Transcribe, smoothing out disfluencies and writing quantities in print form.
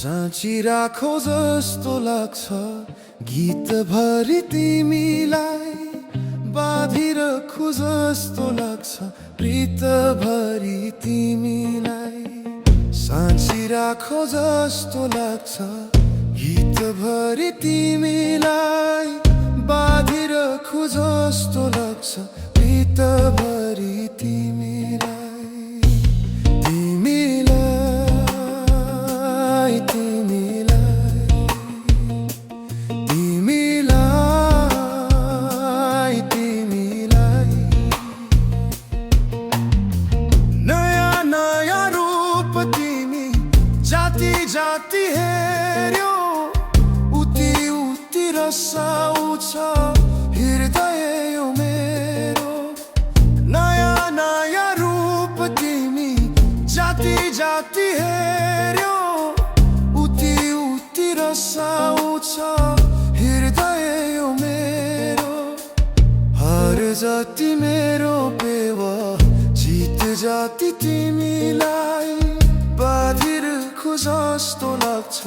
साँची राखो जस्तो लाग्छ गीतभरि तिमीलाई बाँधिरखु जस्तो लाग्छ प्रीतभरि तिमीलाई साँची राखो जस्तो लाग्छ गीतभरि तिमीलाई बाँधिरखु जस्तो लाग्छ प्रीतभरि तिमीलाई जाति हेर्यो उति उति रसाउँछ हृदय यो मेरो नयाँ नयाँ रूप तिमी जाति जाति हेर्यो उति उति रसाउँछ हृदय यो मेरो हर जाति मेरो बेवा जित जाति तिमीलाई बाँधिरखु जस्तो लाग्छ